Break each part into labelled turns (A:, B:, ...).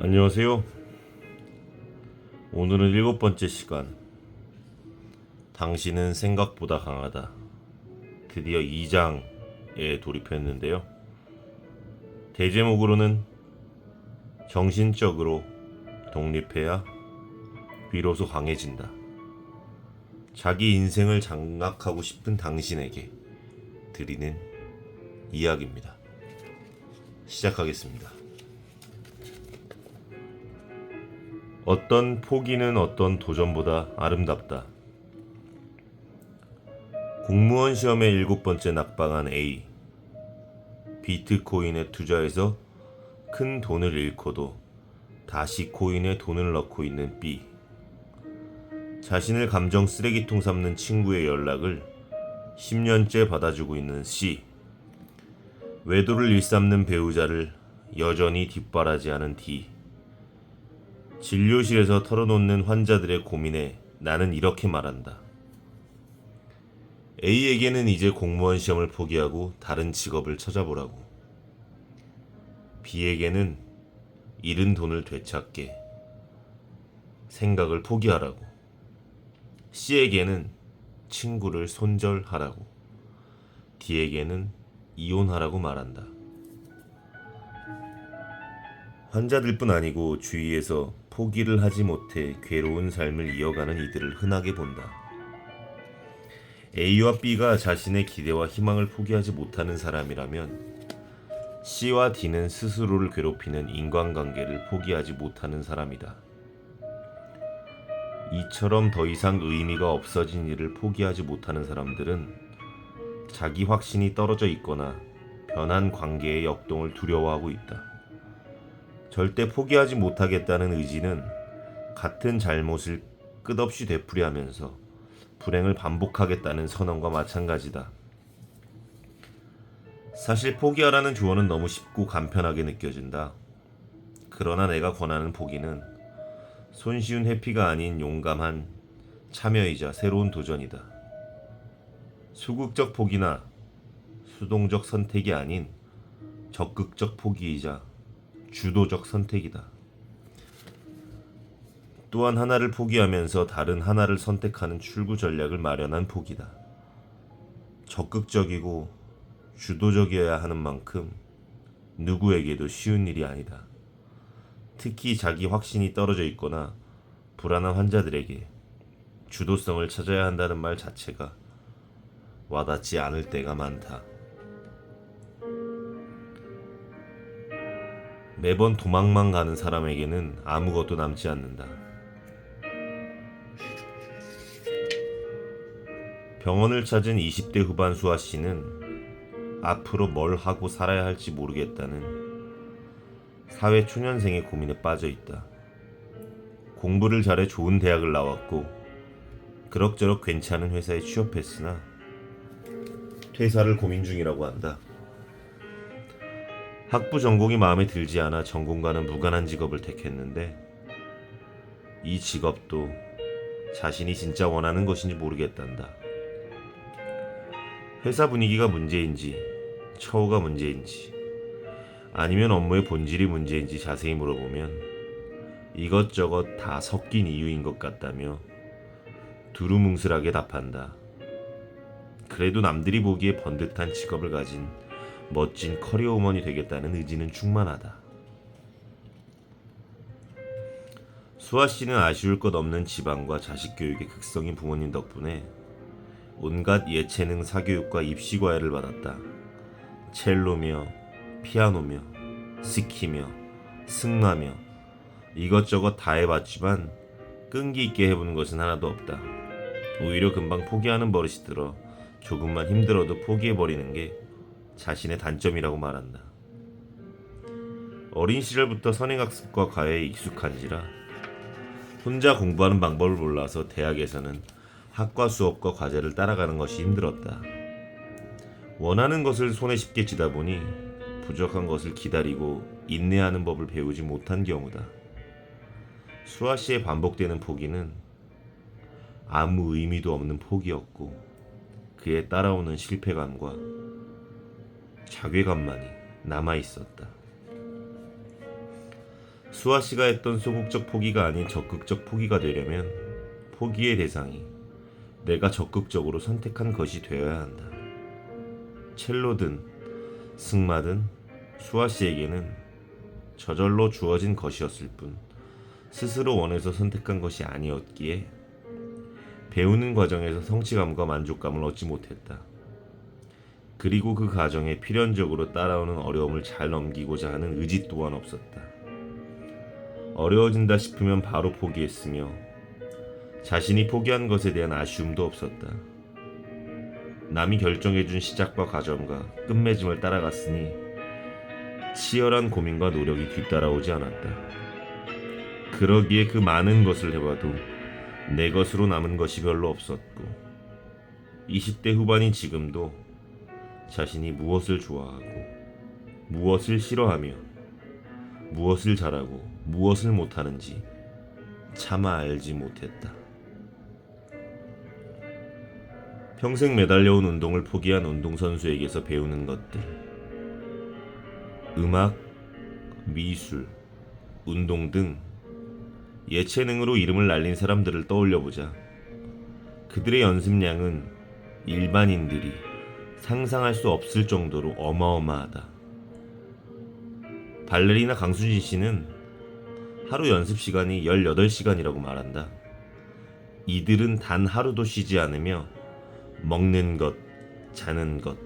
A: 안녕하세요. 오늘은 7번째 시간. 당신은 생각보다 강하다. 드디어 2장에 돌입했는데요. 대제목으로는 정신적으로 독립해야 비로소 강해진다. 자기 인생을 장악하고 싶은 당신에게 드리는 이야기입니다. 시작하겠습니다. 어떤 포기는 어떤 도전보다 아름답다. 공무원 시험에 7번째 낙방한 A. 비트코인에 투자해서 큰 돈을 잃고도 다시 코인에 돈을 넣고 있는 B. 자신을 감정 쓰레기통 삼는 친구의 연락을 10년째 받아주고 있는 C. 외도를 일삼는 배우자를 여전히 뒷바라지하는 D. 진료실에서 털어놓는 환자들의 고민에 나는 이렇게 말한다. A에게는 이제 공무원 시험을 포기하고 다른 직업을 찾아보라고. B에게는 잃은 돈을 되찾게 생각을 포기하라고. C에게는 친구를 손절하라고. D에게는 이혼하라고 말한다. 환자들뿐 아니고 주위에서 포기를 하지 못해 괴로운 삶을 이어가는 이들을 흔하게 본다. A와 B가 자신의 기대와 희망을 포기하지 못하는 사람이라면 C와 D는 스스로를 괴롭히는 인간관계를 포기하지 못하는 사람이다. 이처럼 더 이상 의미가 없어진 일을 포기하지 못하는 사람들은 자기 확신이 떨어져 있거나 변한 관계의 역동을 두려워하고 있다. 절대 포기하지 못하겠다는 의지는 같은 잘못을 끝없이 되풀이하면서 불행을 반복하겠다는 선언과 마찬가지다. 사실 포기하라는 조언은 너무 쉽고 간편하게 느껴진다. 그러나 내가 권하는 포기는 손쉬운 회피가 아닌 용감한 참여이자 새로운 도전이다. 소극적 포기나 수동적 선택이 아닌 적극적 포기이자 주도적 선택이다. 또한 하나를 포기하면서 다른 하나를 선택하는 출구 전략을 마련한 포기다. 적극적이고 주도적이어야 하는 만큼 누구에게도 쉬운 일이 아니다. 특히 자기 확신이 떨어져 있거나 불안한 환자들에게 주도성을 찾아야 한다는 말 자체가 와닿지 않을 때가 많다. 매번 도망만 가는 사람에게는 아무것도 남지 않는다. 병원을 찾은 20대 후반 수아 씨는 앞으로 뭘 하고 살아야 할지 모르겠다는 사회 초년생의 고민에 빠져 있다. 공부를 잘해 좋은 대학을 나왔고 그럭저럭 괜찮은 회사에 취업했으나 퇴사를 고민 중이라고 한다. 학부 전공이 마음에 들지 않아 전공과는 무관한 직업을 택했는데 이 직업도 자신이 진짜 원하는 것인지 모르겠단다. 회사 분위기가 문제인지 처우가 문제인지 아니면 업무의 본질이 문제인지 자세히 물어보면 이것저것 다 섞인 이유인 것 같다며 두루뭉술하게 답한다. 그래도 남들이 보기에 번듯한 직업을 가진 멋진 커리어우먼이 되겠다는 의지는 충만하다. 수아 씨는 아쉬울 것 없는 집안과 자식 교육의 극성인 부모님 덕분에 온갖 예체능 사교육과 입시 과외를 받았다. 첼로며 피아노며 스키며 승마며 이것저것 다 해봤지만 끈기 있게 해보는 것은 하나도 없다. 오히려 금방 포기하는 버릇이 들어 조금만 힘들어도 포기해버리는 게 자신의 단점이라고 말한다. 어린 시절부터 선행학습과 과외에 익숙한지라 혼자 공부하는 방법을 몰라서 대학에서는 학과 수업과 과제를 따라가는 것이 힘들었다. 원하는 것을 손에 쉽게 쥐다 보니 부족한 것을 기다리고 인내하는 법을 배우지 못한 경우다. 수아 씨의 반복되는 포기는 아무 의미도 없는 포기였고 그에 따라오는 실패감과 자괴감만이 남아있었다. 수아 씨가 했던 소극적 포기가 아닌 적극적 포기가 되려면 포기의 대상이 내가 적극적으로 선택한 것이 되어야 한다. 첼로든 승마든 수아 씨에게는 저절로 주어진 것이었을 뿐 스스로 원해서 선택한 것이 아니었기에 배우는 과정에서 성취감과 만족감을 얻지 못했다. 그리고 그 과정에 필연적으로 따라오는 어려움을 잘 넘기고자 하는 의지 또한 없었다. 어려워진다 싶으면 바로 포기했으며 자신이 포기한 것에 대한 아쉬움도 없었다. 남이 결정해준 시작과 과정과 끝맺음을 따라갔으니 치열한 고민과 노력이 뒤따라오지 않았다. 그러기에 그 많은 것을 해봐도 내 것으로 남은 것이 별로 없었고 20대 후반인 지금도 자신이 무엇을 좋아하고 무엇을 싫어하며 무엇을 잘하고 무엇을 못하는지 차마 알지 못했다. 평생 매달려온 운동을 포기한 운동선수에게서 배우는 것들. 음악, 미술, 운동 등 예체능으로 이름을 날린 사람들을 떠올려보자. 그들의 연습량은 일반인들이 상상할 수 없을 정도로 어마어마하다. 발레리나 강수진 씨는 하루 연습 시간이 18시간이라고 말한다. 이들은 단 하루도 쉬지 않으며 먹는 것, 자는 것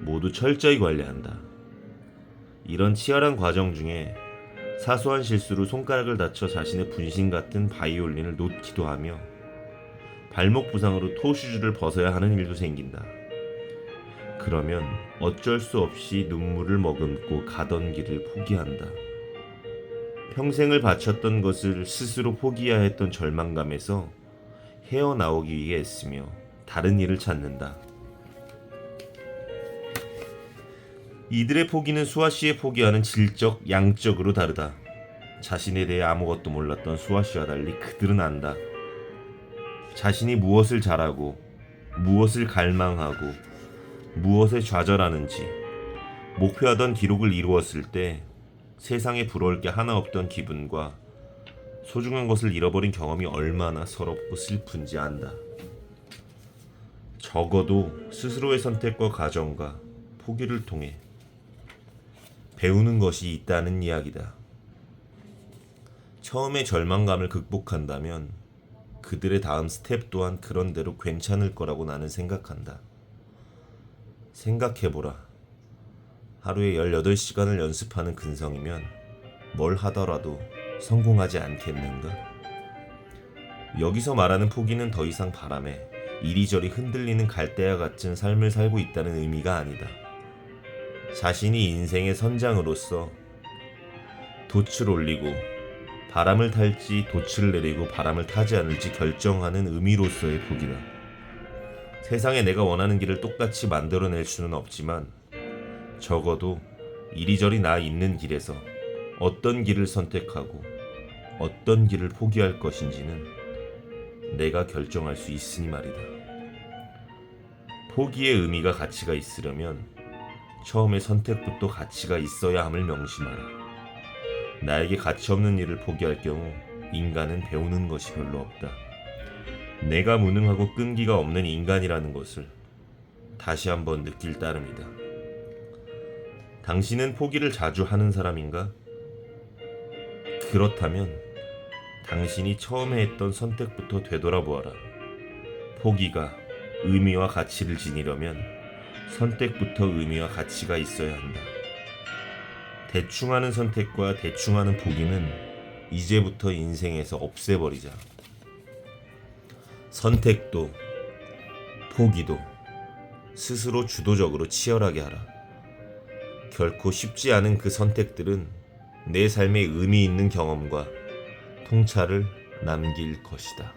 A: 모두 철저히 관리한다. 이런 치열한 과정 중에 사소한 실수로 손가락을 다쳐 자신의 분신 같은 바이올린을 놓기도 하며 발목 부상으로 토슈즈를 벗어야 하는 일도 생긴다. 그러면 어쩔 수 없이 눈물을 머금고 가던 길을 포기한다. 평생을 바쳤던 것을 스스로 포기해야 했던 절망감에서 헤어나오기 위해 애쓰며 다른 일을 찾는다. 이들의 포기는 수아 씨의 포기와는 질적, 양적으로 다르다. 자신에 대해 아무것도 몰랐던 수아 씨와 달리 그들은 안다. 자신이 무엇을 잘하고 무엇을 갈망하고 무엇에 좌절하는지 목표하던 기록을 이루었을 때 세상에 부러울 게 하나 없던 기분과 소중한 것을 잃어버린 경험이 얼마나 서럽고 슬픈지 안다. 적어도 스스로의 선택과 과정과 포기를 통해 배우는 것이 있다는 이야기다. 처음에 절망감을 극복한다면 그들의 다음 스텝 또한 그런대로 괜찮을 거라고 나는 생각한다. 생각해보라. 하루에 18시간을 연습하는 근성이면 뭘 하더라도 성공하지 않겠는가? 여기서 말하는 포기는 더 이상 바람에 이리저리 흔들리는 갈대와 같은 삶을 살고 있다는 의미가 아니다. 자신이 인생의 선장으로서 돛을 올리고 바람을 탈지 돛을 내리고 바람을 타지 않을지 결정하는 의미로서의 포기다. 세상에 내가 원하는 길을 똑같이 만들어낼 수는 없지만 적어도 이리저리 나 있는 길에서 어떤 길을 선택하고 어떤 길을 포기할 것인지는 내가 결정할 수 있으니 말이다. 포기의 의미가 가치가 있으려면 처음에 선택부터 가치가 있어야 함을 명심하라. 나에게 가치 없는 일을 포기할 경우 인간은 배우는 것이 별로 없다. 내가 무능하고 끈기가 없는 인간이라는 것을 다시 한번 느낄 따름이다. 당신은 포기를 자주 하는 사람인가? 그렇다면 당신이 처음에 했던 선택부터 되돌아보아라. 포기가 의미와 가치를 지니려면 선택부터 의미와 가치가 있어야 한다. 대충 하는 선택과 대충 하는 포기는 이제부터 인생에서 없애버리자. 선택도 포기도 스스로 주도적으로 치열하게 하라. 결코 쉽지 않은 그 선택들은 내 삶에 의미 있는 경험과 통찰을 남길 것이다.